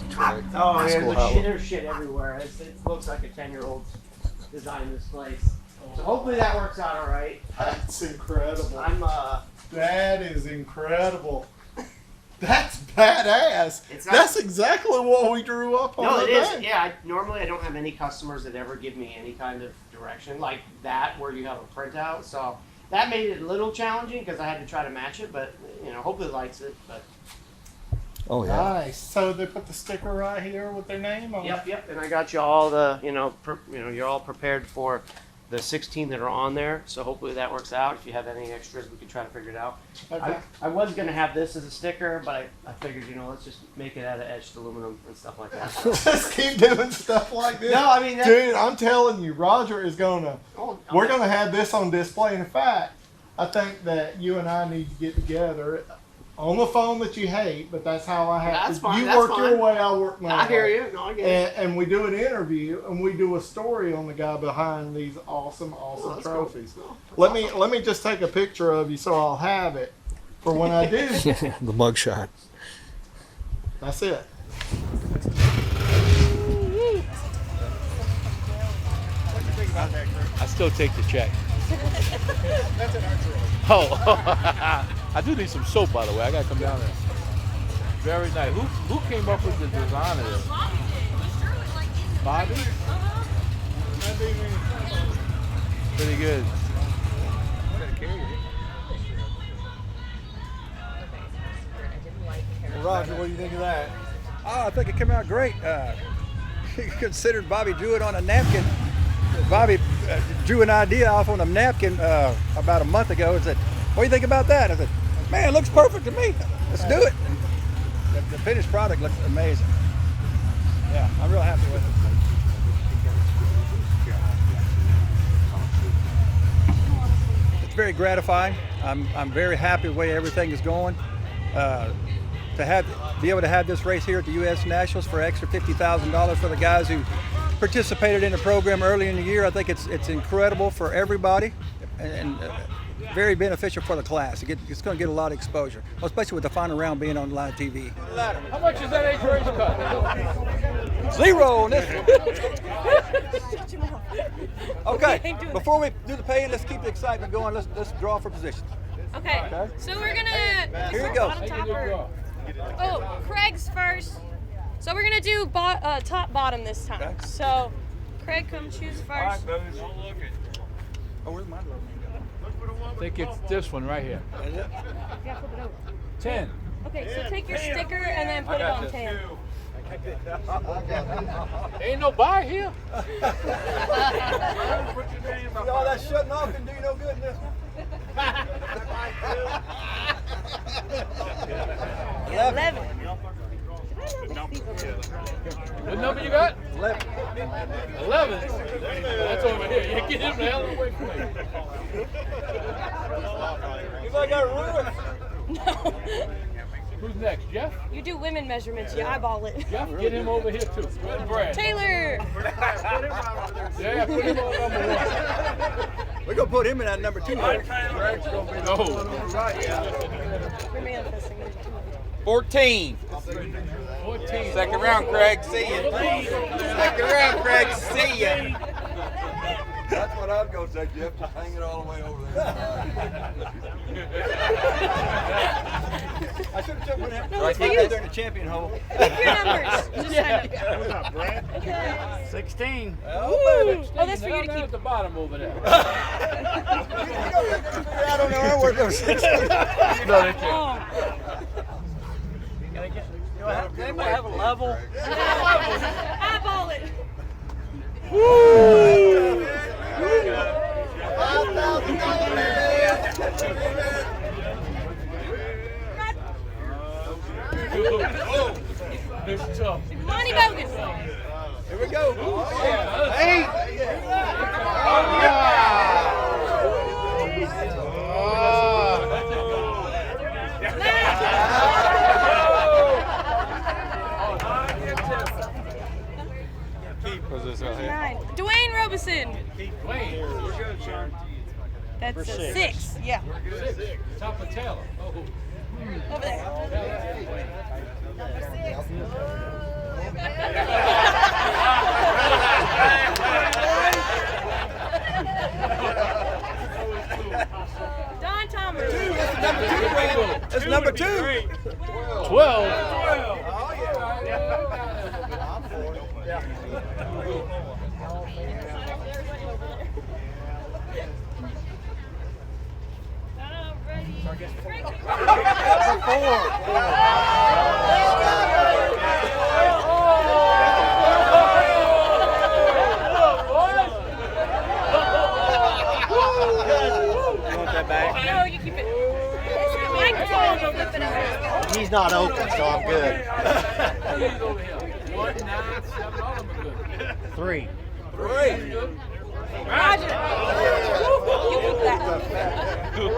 Track. Oh, Schoolhouse. there's shit everywhere. It looks like a 10-year-old designed this place. So hopefully that works out all right. That's incredible. I'm That is incredible. That's badass. It's not- That's exactly what we drew up on. No, the it is. thing. Yeah, normally I don't have any customers that ever give me any kind of direction like that where you have a printout. So that made it a little challenging because I had to try to match it, but you know, hopefully it likes it. But Oh yeah. Nice. So they put the sticker right here with their name on. yep. And I got you all the, you're all prepared for the 16 that are on there. So hopefully that works out. If you have any extras, we can try to figure it out. Okay. I was gonna have this as a sticker, but I figured, let's just make it out of etched aluminum and stuff like that. Just keep doing stuff like this. No, I mean, dude, I'm telling you, Rodger is gonna. Oh, We're gonna have this on display. In fact, I think that you and I need to get together on the phone that you hate, but that's how I have That's to. fine, You that's work fine. your way, I work my way. I hear you. No, I get it. And we do an interview and we do a story on the guy behind these awesome that's trophies. cool. Let me just take a picture of you so I'll have it for when I do. The mugshot. That's it. I still take the check. That's an archery. Oh, I do need some soap, by the way. I gotta come down there. Very nice. Who came up with the design of this? Bobby? Pretty good. Rodger, what do you think of that? Oh, I think it came out great. Considered Bobby drew it on a napkin. Bobby drew an idea off on a napkin about a month ago and said, "What do you think about that?" I said, "Man, it looks perfect to me. Let's do it." And the finished product looks amazing. Yeah, I'm real happy with it. It's very gratifying. I'm very happy with the way everything is going. To be able to have this race here at the U.S. Nationals for extra $50,000 for the guys who participated in the program early in the year, I think it's incredible for everybody and very beneficial for the class. It's going to get a lot of exposure, especially with the final round being on live TV. How much is that age race cut? 0 on this one. Okay, before we do the paying, let's keep the excitement going. Let's draw for position. Okay. So we're gonna. Here we go. Bottom, top, or, Craig's first. So we're gonna do top bottom this time. Okay. So Craig, come choose first. Oh, where's mine? I think it's this one right here. Yeah, flip it over. 10. Okay, so take your sticker and then put it on 10. Ain't no buy here. See, all that shutting off can do you no good in this one. 11. What number you got? 11. 11. That's over here. You get him the hell away from me. You might got ruined. No. Who's next? Jeff? You do women measurements. You eyeball it. Jeff, get him over here too. Where's Brad? Taylor. Yeah, put him on number 1. We're going to put him in that number 2. Greg's gonna be no. We're manifesting. 14. 14. Second round, Craig. See ya. Second round, Craig. See ya. That's what I'd go say, Jeff. Just hang it all the way over there. I should have jumped in there. No, let's Right use- there in the champion hole. Pick your numbers. Just What's up, Brad? Okay. 16. Oh, baby. Oh, that's for you to Down keep. at the bottom over there. I don't know where those 16. Oh. They might have a level. Eyeball it. It's tough. Monty Bogan. Here we go. Hey! Nine. Dwayne Robeson. That's a 6. Yeah. Top of Taylor. Oh. Over there. Don Thomas. That's number 2. 12. No, you keep it. Microphone. Flip it over. He's not open, so I'm good. 1, 9, 7, all of them are good. 3. Roger. You keep that.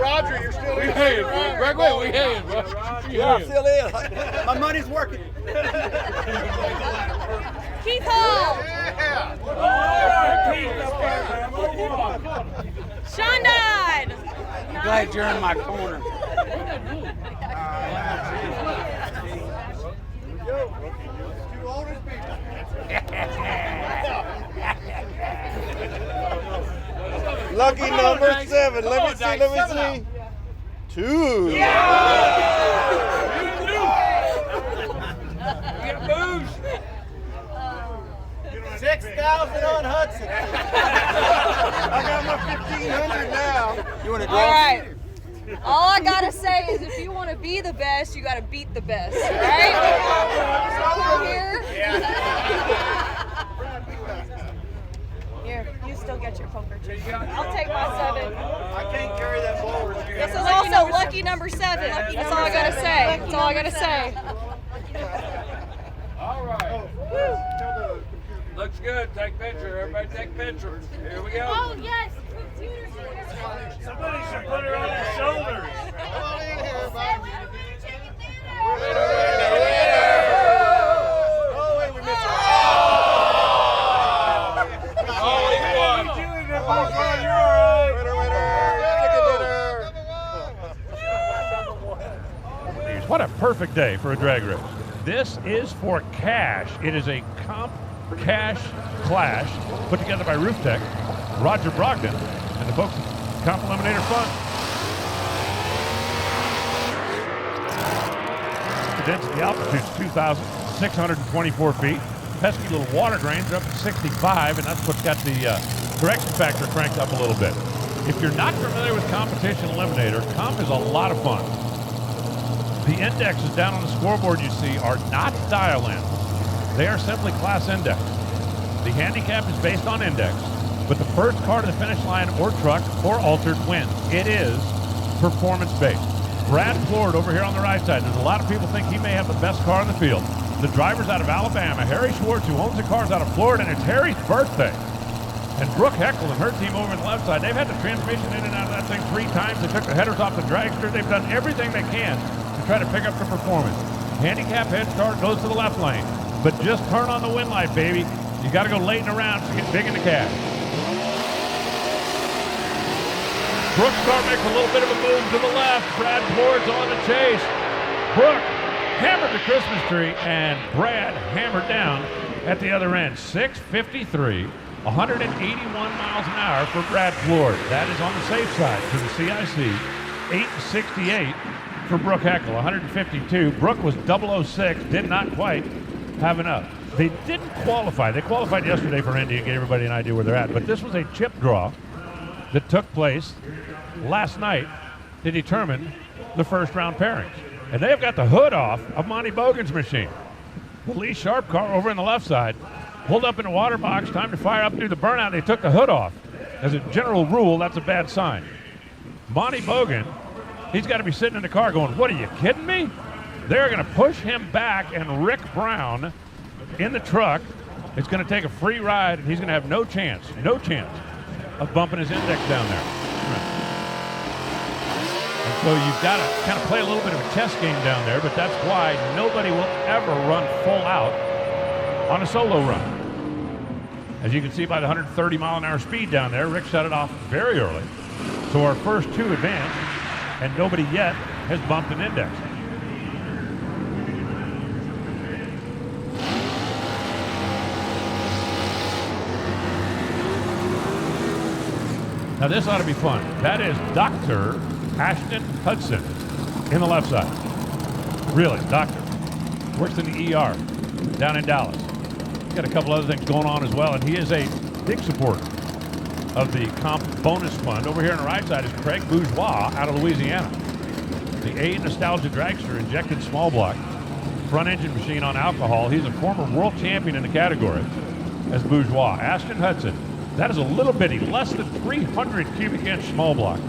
Roger, you're still We hanging, bro. Greg, wait, we hanging, bro. We Yeah, I'm hanging. still in. My money's working. Keith Hall. Sean Dodd. Glad you're in my corner. Lucky number 7. Let me see. 2. Get booze. 6,000 on Hudson. I got my 1,500 now. You want to draw? All right. All I gotta say is, if you want to be the best, you gotta beat the best, right? Come here. Here, you still get your poker chip. I'll take my 7. I can't carry that forward. This is also lucky number 7. That's all I gotta say. That's all I gotta say. All right. Looks good. Take picture. Everybody take pictures. Here we go. Oh yes. Somebody should put her on their shoulders. Come on in here, everybody. Oh, wait, we missed it. Oh, he won. They're both on, you're all right. What a perfect day for a drag race. This is for cash. It is a Comp Cash Clash put together by Rooftec, Rodger Brogdon, and the folks at Comp Eliminator Fun. The density altitude is 2,624 feet. Pesky little water drains are up to 65, and that's what's got the correction factor cranked up a little bit. If you're not familiar with Competition Eliminator, Comp is a lot of fun. The indexes down on the scoreboard you see are not dial-ins. They are simply class index. The handicap is based on index, but the first car to the finish line or truck or altered wins. It is performance-based. Brad Ford over here on the right side. There's a lot of people think he may have the best car in the field. The driver's out of Alabama, Harry Schwartz, who owns the cars out of Florida, and it's Harry's birthday. And Brooke Heckel and her team over on the left side, they've had the transmission in and out of that thing 3 times. They took the headers off the dragster. They've done everything they can to try to pick up the performance. Handicap head start goes to the left lane, but just turn on the wind light, baby. You got to go late in the round to get big in the cash. Brooke's car makes a little bit of a move to the left. Brad Ford's on the chase. Brooke hammered the Christmas tree, and Brad hammered down at the other end. 653, 181 miles an hour for Brad Ford. That is on the safe side to the CIC. 868 for Brooke Heckel, 152. Brooke was 006, did not quite have enough. They didn't qualify. They qualified yesterday for Indy and gave everybody an idea where they're at. But this was a chip draw that took place last night to determine the first round pairings. And they have got the hood off of Monty Bogan's machine. The Lee Sharp car over in the left side pulled up in the water box, time to fire up and do the burnout. They took the hood off. As a general rule, that's a bad sign. Monty Bogan, he's got to be sitting in the car going, what, are you kidding me? They're going to push him back, and Rick Brown in the truck is going to take a free ride, and he's going to have no chance of bumping his index down there. And so you've got to kind of play a little bit of a chess game down there, but that's why nobody will ever run full out on a solo run. As you can see by the 130 mile an hour speed down there, Rick shut it off very early. So our first 2 advance, and nobody yet has bumped an index. Now this ought to be fun. That is Dr. Ashton Hudson in the left side. Really, doctor. Works in the ER down in Dallas. He's got a couple other things going on as well, and he is a big supporter of the Comp Bonus Fund. Over here on the right side is Craig Bourgeois out of Louisiana. The A Nostalgia Dragster injected small block front engine machine on alcohol. He's a former world champion in the category as Bourgeois. Ashton Hudson, that is a little bitty, less than 300 cubic inch small block.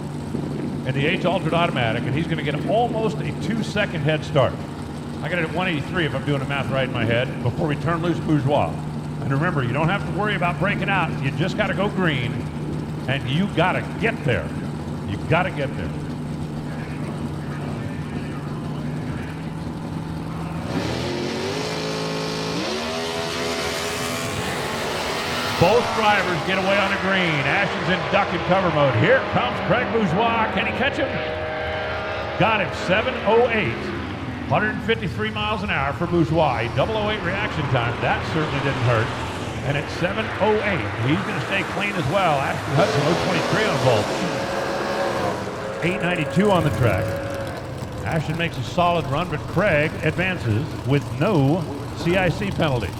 And the H altered automatic, and he's going to get almost a 2-second head start. I got it at 183 if I'm doing the math right in my head before we turn loose Bourgeois. And remember, you don't have to worry about breaking out. You just got to go green, and you got to get there. You got to get there. Both drivers get away on the green. Ashton's in duck and cover mode. Here comes Craig Bourgeois. Can he catch him? Got him. 7:08. 153 miles an hour for Bourgeois. 008 reaction time. That certainly didn't hurt. And at 7:08, he's going to stay clean as well. Ashton Hudson, 023 on the vault. 892 on the track. Ashton makes a solid run, but Craig advances with no CIC penalty.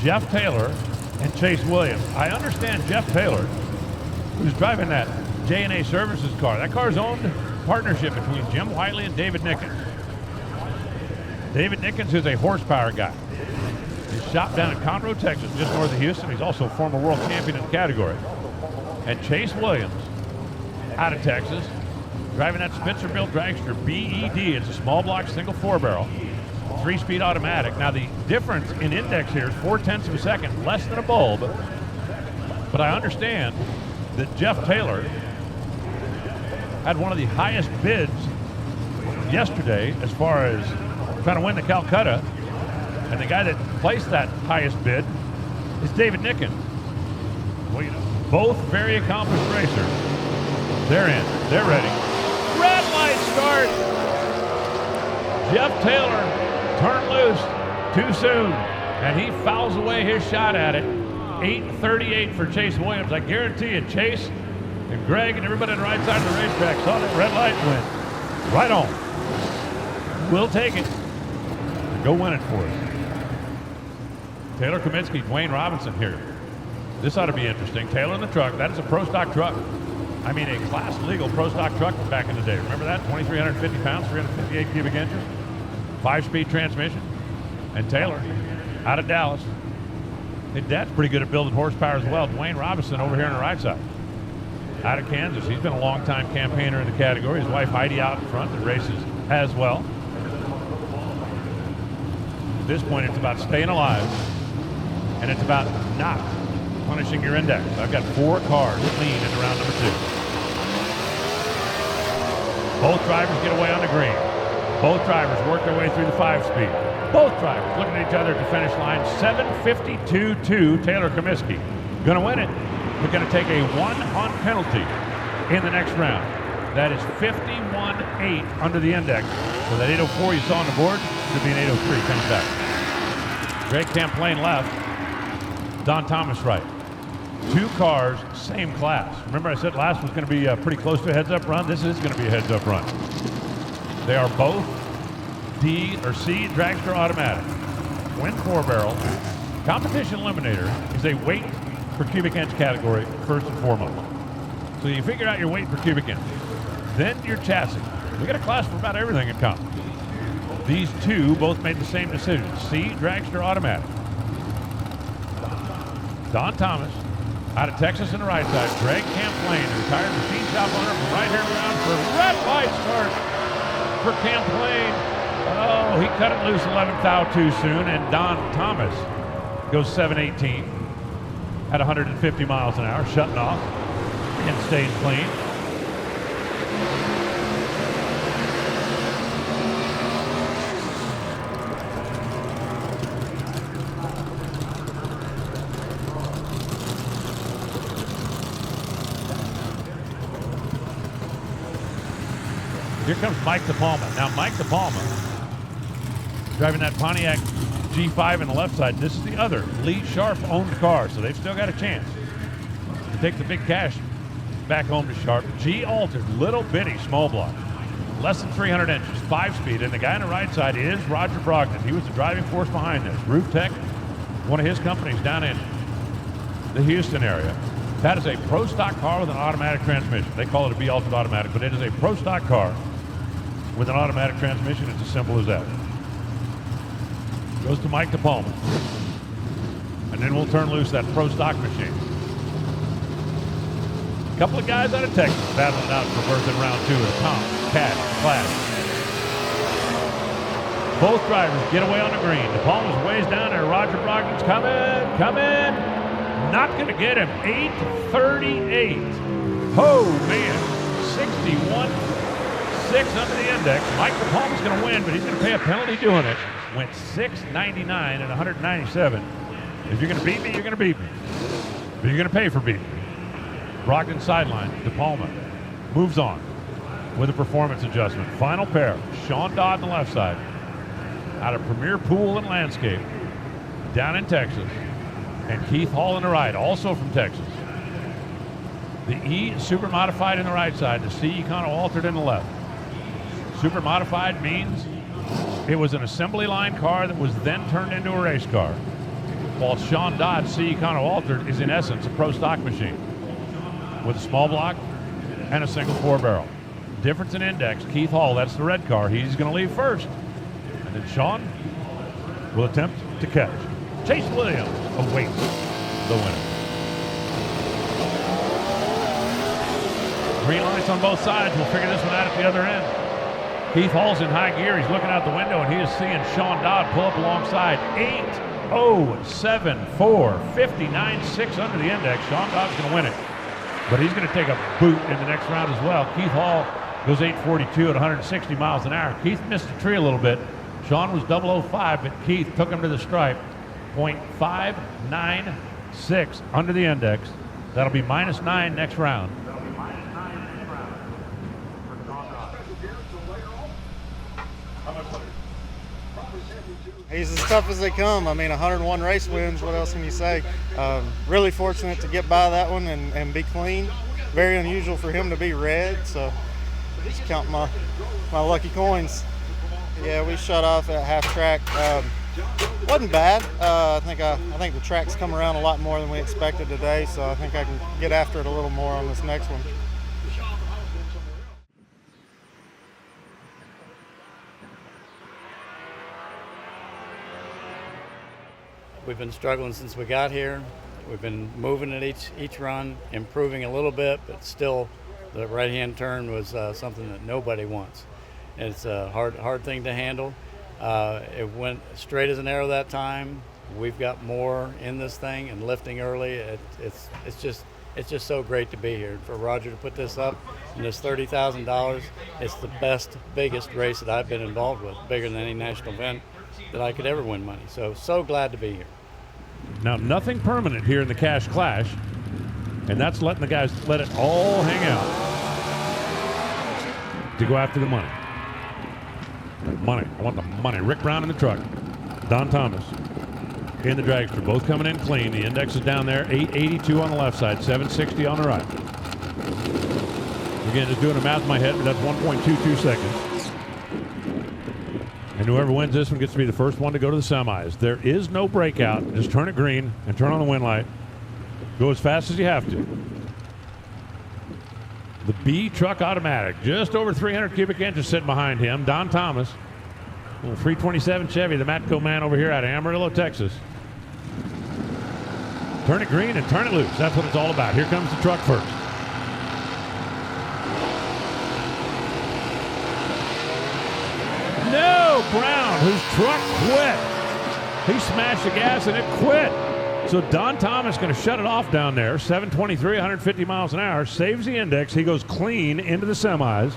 Jeff Taylor and Chase Williams. I understand Jeff Taylor, who's driving that J&A Services car. That car's owned partnership between Jim Whiteley and David Nickens. David Nickens is a horsepower guy. He's shot down in Conroe, Texas, just north of Houston. He's also a former world champion in the category. And Chase Williams, out of Texas, driving that Spitzer-built dragster BED. It's a small block, single 4-barrel. 3-speed automatic. Now the difference in index here is 0.4 of a second, less than a bulb. But I understand that Jeff Taylor had one of the highest bids yesterday as far as trying to win the Calcutta. And the guy that placed that highest bid is David Nickens. Well, you know, both very accomplished racers. They're in. They're ready. Red light start. Jeff Taylor turned loose too soon, and he fouls away his shot at it. 8:38 for Chase Williams. I guarantee you, Chase and Greg and everybody on the right side of the racetrack saw that red light win. Right on. We'll take it. Go win it for us. Taylor Kaminsky, Dwayne Robinson here. This ought to be interesting. Taylor in the truck. That is a pro stock truck. I mean, a class legal pro stock truck from back in the day. Remember that? 2,350 pounds, 358 cubic inches. 5-speed transmission. And Taylor out of Dallas. His dad's pretty good at building horsepower as well. Dwayne Robinson over here on the right side. Out of Kansas. He's been a long-time campaigner in the category. His wife Heidi out in front that races as well. At this point, it's about staying alive. And it's about not punishing your index. I've got 4 cars lean into round number 2. Both drivers get away on the green. Both drivers work their way through the 5-speed. Both drivers looking at each other at the finish line. 7:52.2. Taylor Kaminsky going to win it. We're going to take a 1-on penalty in the next round. That is 51.8 under the index. So that 804 you saw on the board should be an 803 coming back. Greg Camplain left. Don Thomas right. 2 cars, same class. Remember I said last was going to be pretty close to a heads-up run? This is going to be a heads-up run. They are both D or C dragster automatic. Twin 4-barrel. Competition Eliminator is a weight per cubic inch category first and foremost. So you figure out your weight per cubic inch. Then your chassis. We got a class for about everything in comp. These 2 both made the same decision. C dragster automatic. Don Thomas out of Texas on the right side. Greg Camplain, retired machine shop owner from right here around for red light start for Camplain. Oh, he cut it loose 11th out too soon, and Don Thomas goes 7:18 at 150 miles an hour, shutting off and stays clean. Here comes Mike DePalma. Now, Mike DePalma, driving that Pontiac G5 in the left side. This is the other Lee Sharp owned car, so they've still got a chance to take the big cash back home to Sharp. G altered, little bitty small block, less than 300 inches, 5-speed, and the guy on the right side is Rodger Brogdon. He was the driving force behind this. Rooftec, one of his companies down in the Houston area. That is a pro stock car with an automatic transmission. They call it a B altered automatic, but it is a pro stock car with an automatic transmission. It's as simple as that. Goes to Mike DePalma. And then we'll turn loose that pro stock machine. A couple of guys out of Texas battling out for berth in round 2 of Comp Clash. Both drivers get away on the green. DePalma's ways down there. Rodger Brogdon's coming. Not going to get him. 838. Oh, man. 61.6 under the index. Mike DePalma's going to win, but he's going to pay a penalty doing it. Went 699 and 197. If you're going to beat me, you're going to beat me. But you're going to pay for beating me. Brogdon sideline. DePalma moves on with a performance adjustment. Final pair. Sean Dodd on the left side. Out of Premier Pool and Landscape down in Texas. And Keith Hall on the right, also from Texas. The E super modified in the right side. The C Econo altered in the left. Super modified means it was an assembly line car that was then turned into a race car. While Sean Dodd's C Econo altered is in essence a pro stock machine with a small block and a single 4-barrel. Difference in index, Keith Hall, that's the red car. He's going to leave first. And then Sean will attempt to catch. Chase Williams awaits the winner. Green lights on both sides. We'll figure this one out at the other end. Keith Hall's in high gear. He's looking out the window, and he is seeing Sean Dodd pull up alongside. 8-0-7-4, 59.6 under the index. Sean Dodd's going to win it, but he's going to take a boot in the next round as well. Keith Hall goes 8.42 at 160 miles an hour. Keith missed the tree a little bit. Sean was 005, but Keith took him to the stripe. 0.596 under the index. That'll be -9 next round. He's as tough as they come. I mean, 101 race wins. What else can you say? Really fortunate to get by that one and be clean. Very unusual for him to be red, so just count my lucky coins. Yeah, we shut off at half track. Wasn't bad. I think the track's come around a lot more than we expected today, so I think I can get after it a little more on this next one. We've been struggling since we got here. We've been moving at each run, improving a little bit, but still the right-hand turn was something that nobody wants. It's a hard thing to handle. It went straight as an arrow that time. We've got more in this thing and lifting early. It's just so great to be here. For Rodger to put this up and this $30,000, it's the biggest race that I've been involved with, bigger than any national event that I could ever win money. So glad to be here. Now, nothing permanent here in the Cash Clash, and that's letting the guys let it all hang out to go after the money. Money. I want the money. Rick Brown in the truck. Don Thomas in the dragster. Both coming in clean. The index is down there. 882 on the left side. 760 on the right. Again, just doing the math in my head, but that's 1.22 seconds. And whoever wins this one gets to be the first one to go to the semis. There is no breakout. Just turn it green and turn on the wind light. Go as fast as you have to. The B truck automatic, just over 300 cubic inches sitting behind him. Don Thomas, little 327 Chevy, the Matco man over here out of Amarillo, Texas. Turn it green and turn it loose. That's what it's all about. Here comes the truck first. No, Brown, whose truck quit. He smashed the gas and it quit. So Don Thomas going to shut it off down there. 723, 150 miles an hour. Saves the index. He goes clean into the semis.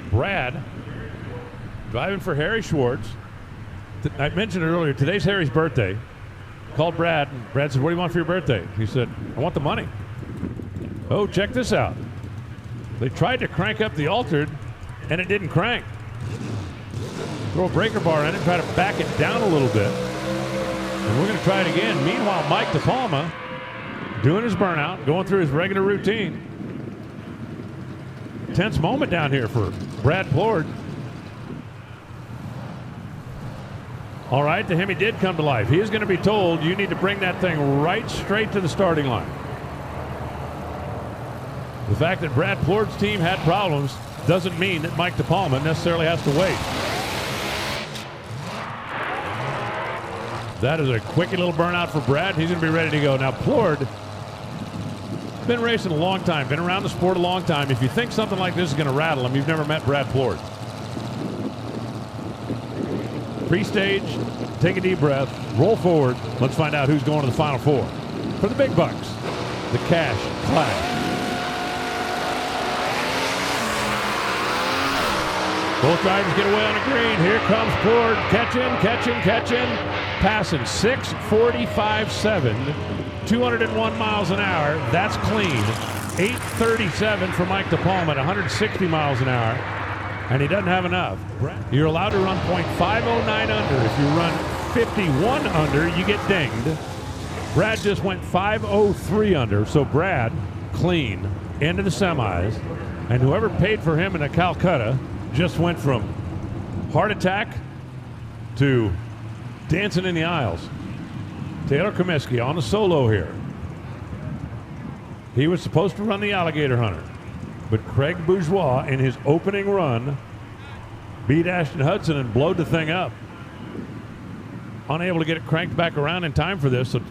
Brad driving for Harry Schwartz. I mentioned it earlier. Today's Harry's birthday. Called Brad. And Brad said, "What do you want for your birthday?" He said, "I want the money." Oh, check this out. They tried to crank up the altered, and it didn't crank. Throw a breaker bar in it, try to back it down a little bit. And we're going to try it again. Meanwhile, Mike DePalma doing his burnout, going through his regular routine. Tense moment down here for Brad Plord. All right, to him he did come to life. He is going to be told, you need to bring that thing right straight to the starting line. The fact that Brad Plord's team had problems doesn't mean that Mike DePalma necessarily has to wait. That is a quickie little burnout for Brad. He's going to be ready to go. Now, Plord, been racing a long time, been around the sport a long time. If you think something like this is going to rattle him, you've never met Brad Plord. Pre-stage, take a deep breath, roll forward. Let's find out who's going to the Final Four. For the big bucks, the Cash Clash. Both drivers get away on the green. Here comes Plord, catching. Passing 6:45.7, 201 miles an hour. That's clean. 8:37 for Mike DePalma at 160 miles an hour. And he doesn't have enough. You're allowed to run .509 under. If you run 51 under, you get dinged. Brad just went 503 under, so Brad, clean, into the semis. And whoever paid for him in a Calcutta just went from heart attack to dancing in the aisles. Taylor Comiskey on the solo here. He was supposed to run the Alligator Hunter, but Craig Bourgeois in his opening run beat Ashton Hudson and blowed the thing up. Unable to get it cranked back around in time for this. So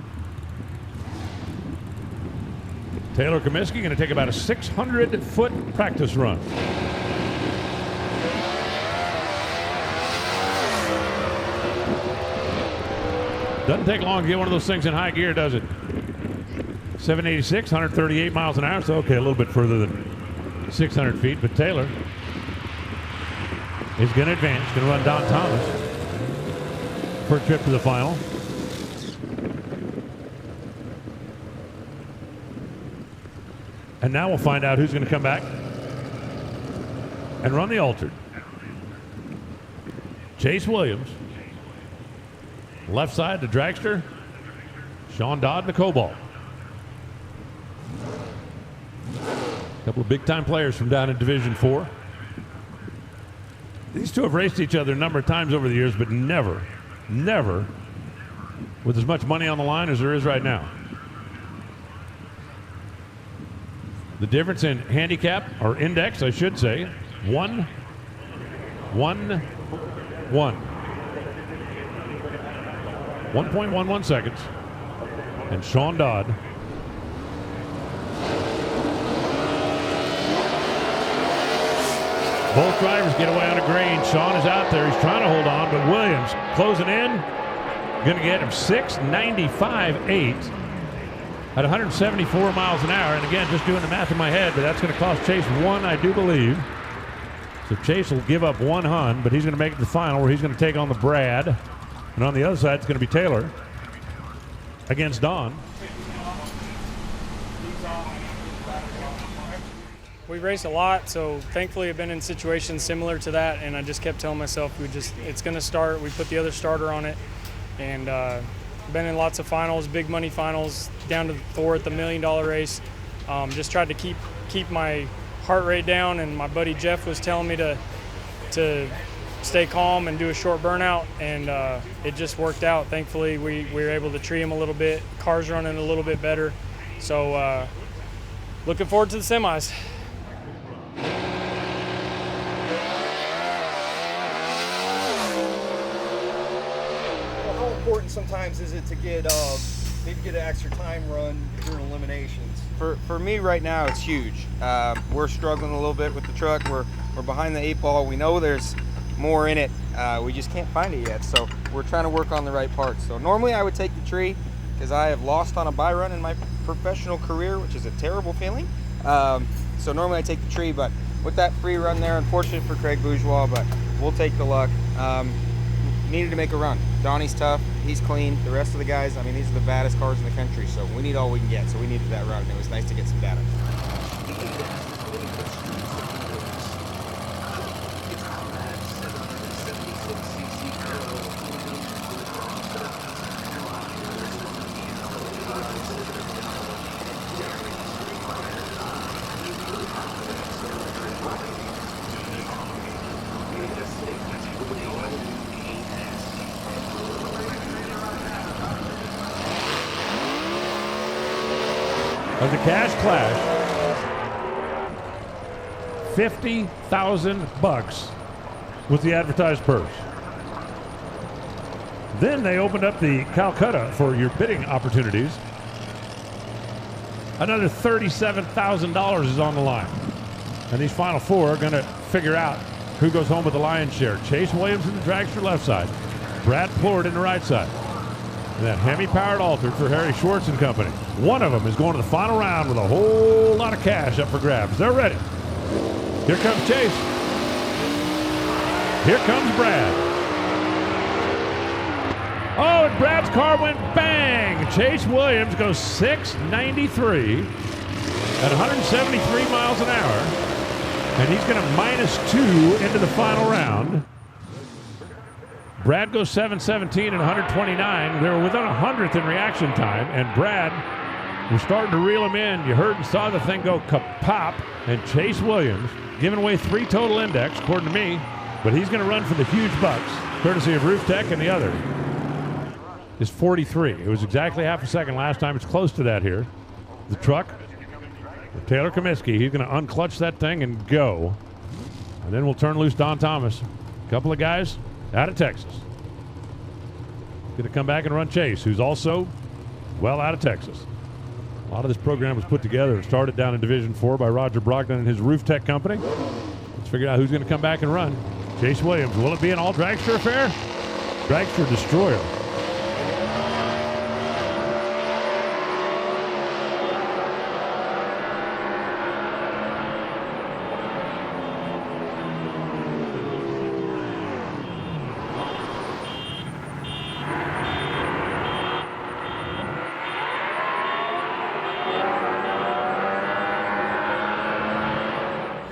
Taylor Comiskey going to take about a 600-foot practice run. Doesn't take long to get one of those things in high gear, does it? 786, 138 miles an hour, so okay, a little bit further than 600 feet, but Taylor is going to advance, going to run Don Thomas for a trip to the final. And now we'll find out who's going to come back and run the altered. Chase Williams. Left side, the dragster, Sean Dodd, the Cobalt. A couple of big-time players from down in Division 4. These two have raced each other a number of times over the years, but never with as much money on the line as there is right now. The difference in handicap, or index, I should say, 1-1-1. 1.11 seconds. And Sean Dodd. Both drivers get away on a green. Sean is out there. He's trying to hold on, but Williams closing in. Going to get him 6:95.8 at 174 miles an hour. And again, just doing the math in my head, but that's going to cost Chase one, I do believe. So Chase will give up one Hun, but he's going to make it to the final where he's going to take on the Brad. And on the other side, it's going to be Taylor against Don. We race a lot, so thankfully I've been in situations similar to that, and I just kept telling myself it's going to start. We put the other starter on it, and been in lots of finals, big money finals, down to the fourth, the $1 million race. Just tried to keep my heart rate down, and my buddy Jeff was telling me to stay calm and do a short burnout, and it just worked out. Thankfully, we were able to tree him a little bit. Car's running a little bit better, so looking forward to the semis. How important sometimes is it to get maybe get an extra time run during eliminations? For me right now, it's huge. We're struggling a little bit with the truck. We're behind the 8 ball. We know there's more in it. We just can't find it yet. So we're trying to work on the right parts. So normally I would take the tree because I have lost on a buy run in my professional career, which is a terrible feeling. So normally I take the tree, but with that free run there, unfortunate for Craig Bourgeois, but we'll take the luck. Needed to make a run. Donnie's tough, he's clean. The rest of the guys, I mean, these are the baddest cars in the country, so we need all we can get. So we needed that run, and it was nice to get some data. of the Cash Clash. $50,000 was the advertised purse. Then they opened up the Calcutta for your bidding opportunities. Another $37,000 is on the line. And these final four are going to figure out who goes home with the lion's share. Chase Williams in the dragster left side. Brad Plord in the right side. And that Hemi-powered altered for Harry Schwartz and company. One of them is going to the final round with a whole lot of cash up for grabs. They're ready. Here comes Chase. Here comes Brad. Oh, and Brad's car went bang. Chase Williams goes 693 at 173 miles an hour. And he's going to -2 into the final round. Brad goes 717 and 129. They were within 100th in reaction time, and Brad was starting to reel him in. You heard and saw the thing go kapop, and Chase Williams giving away 3 total index, according to me, but he's going to run for the huge bucks, courtesy of Rooftec, and the other is 43. It was exactly half a second last time. It's close to that here. The truck, Taylor Comiskey, he's going to unclutch that thing and go. And then we'll turn loose Don Thomas. A couple of guys out of Texas. Going to come back and run Chase, who's also well out of Texas. A lot of this program was put together and started down in Division 4 by Rodger Brogdon and his Rooftec company. Let's figure out who's going to come back and run. Chase Williams. Will it be an all-dragster affair? Dragster destroyer.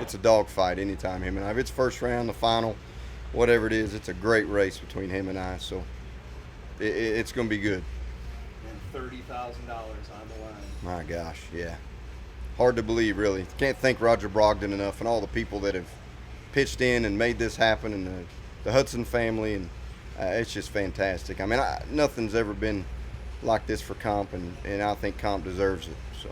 It's a dogfight anytime him and I. If it's first round, the final, whatever it is, it's a great race between him and I. So it's going to be good. And $30,000 on the line. My gosh, yeah. Hard to believe, really. Can't thank Rodger Brogdon enough and all the people that have pitched in and made this happen, and the Hudson family, and it's just fantastic. I mean, nothing's ever been like this for Comp, and I think Comp deserves it. So.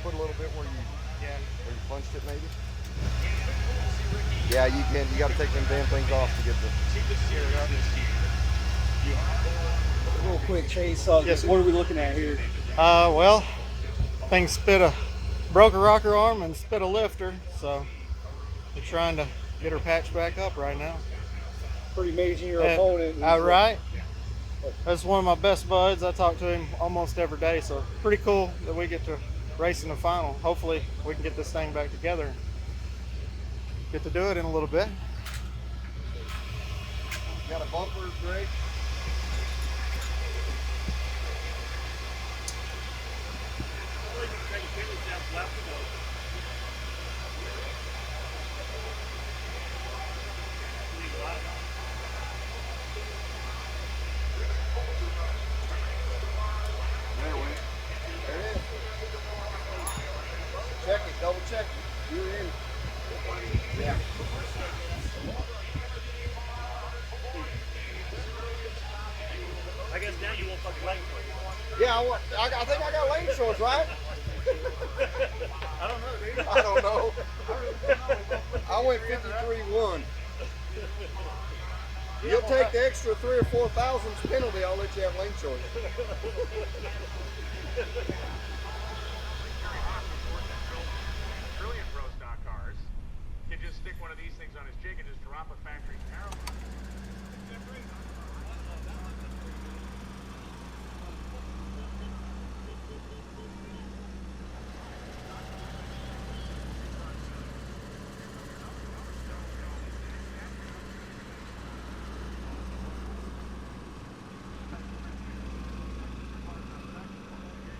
Put a little bit where you punched it, maybe. Yeah, you can. You got to take them damn things off to get the. Real quick, Chase. Yes, what are we looking at here? Well, thing broke a rocker arm and spit a lifter, so we're trying to get her patched back up right now. Pretty amazing, your opponent. Right. That's one of my best buds. I talk to him almost every day, so pretty cool that we get to race in the final. Hopefully we can get this thing back together. Get to do it in a little bit. Got a bumper, great. Check it, double check it. You're in. Yeah. I guess now you won't fucking lane shorts. Yeah, I think I got lane shorts, right? I don't know, dude. I don't know. I went 53-1. You'll take the extra 3,000 or 4,000 penalty. I'll let you have lane shorts. Brilliant pro stock cars can just stick one of these things on his jig and just drop a factory arrow.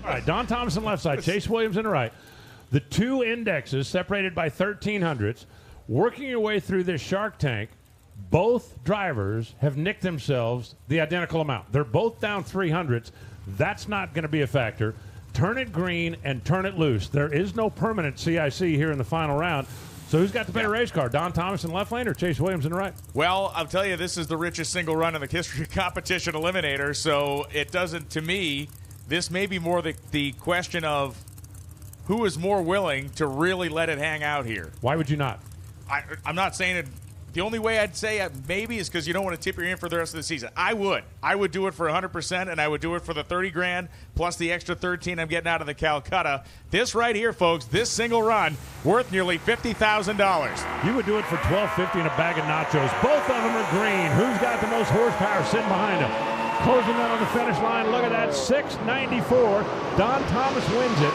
All right, Don Thomas on the left side, Chase Williams on the right. The two indexes separated by 1300ths. Working your way through this shark tank, both drivers have nicked themselves the identical amount. They're both down 300ths. That's not going to be a factor. Turn it green and turn it loose. There is no permanent CIC here in the final round. So who's got the better race car, Don Thomas in the left lane or Chase Williams in the right? Well, I'll tell you, this is the richest single run in the history of Competition Eliminator, so it doesn't, to me, this may be more the question of who is more willing to really let it hang out here. Why would you not? I'm not saying it. The only way I'd say maybe is because you don't want to tip your hand for the rest of the season. I would do it for 100%, and I would do it for the 30 grand plus the extra 13 I'm getting out of the Calcutta. This right here, folks, this single run worth nearly $50,000. You would do it for $12.50 and a bag of nachos. Both of them are green. Who's got the most horsepower sitting behind him? Closing in on the finish line. Look at that, 694. Don Thomas wins it.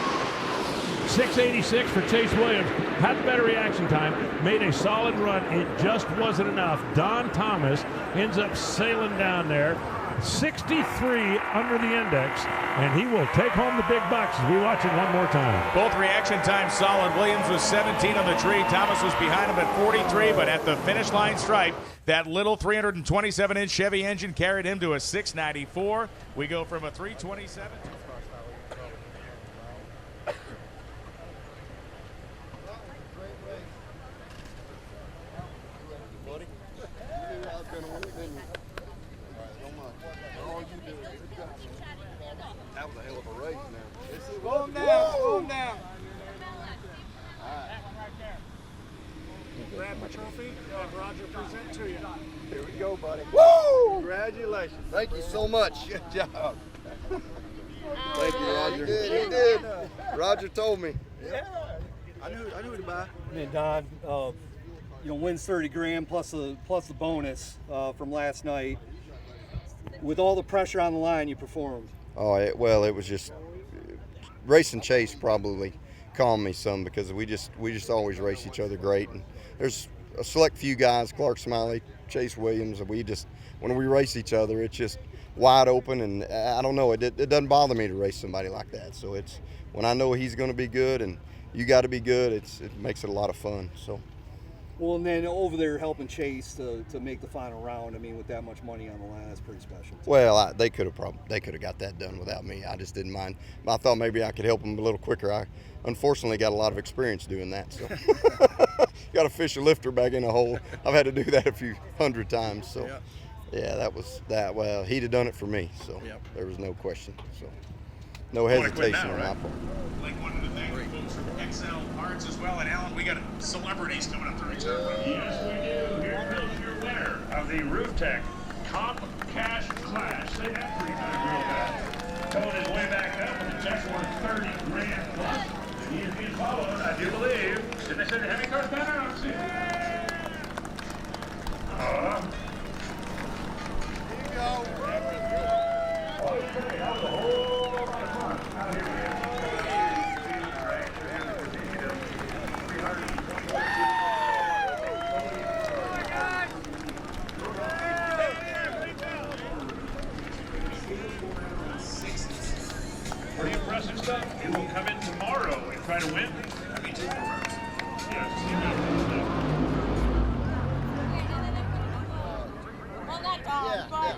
686 for Chase Williams. Had the better reaction time, made a solid run. It just wasn't enough. Don Thomas ends up sailing down there, 63 under the index, and he will take home the big bucks as we watch it one more time. Both reaction times solid. Williams was 17 on the tree. Thomas was behind him at 43, but at the finish line stripe, that little 327-inch Chevy engine carried him to a 694. We go from a 327 to That was a hell of a race now. Slow him down, slow him down. Grab my trophy, have Rodger present to you. Here we go, buddy. Woo! Congratulations. Thank you so much. Good job. Thank you, Rodger. He did. Rodger told me. Yeah. I knew to buy. And Don, wins 30 grand plus the bonus from last night. With all the pressure on the line, you performed. Oh, it was just racing Chase probably calmed me some because we just always race each other great. And there's a select few guys, Clark Smiley, Chase Williams, and when we race each other, it's just wide open. And I don't know, it doesn't bother me to race somebody like that. So it's when I know he's going to be good and you got to be good, it makes it a lot of fun. So. Well, and then over there helping Chase to make the final round. I mean, with that much money on the line, that's pretty special. Well, they could have got that done without me. I just didn't mind. I thought maybe I could help them a little quicker. I unfortunately got a lot of experience doing that. So, got to fish a lifter back in a hole. I've had to do that a few hundred times. So, yeah, that was that. Well, he'd have done it for me. So there was no question. So, no hesitation on my part. Blake wanted to thank the folks from XL Parts as well. And Alan, we got celebrities coming up to return. Yes, we do. Here comes your winner of the Rooftec Comp Clash. Say that 3 times real fast. Coming his way back up with a check worth 30 grand plus. He is being followed, I do believe. Didn't they say the heavy car's better? Let's see. Here you go. Okay, that was a whole lot of fun. Now here we go. Pretty impressive stuff. You will come in tomorrow and try to win. Well, not dog, but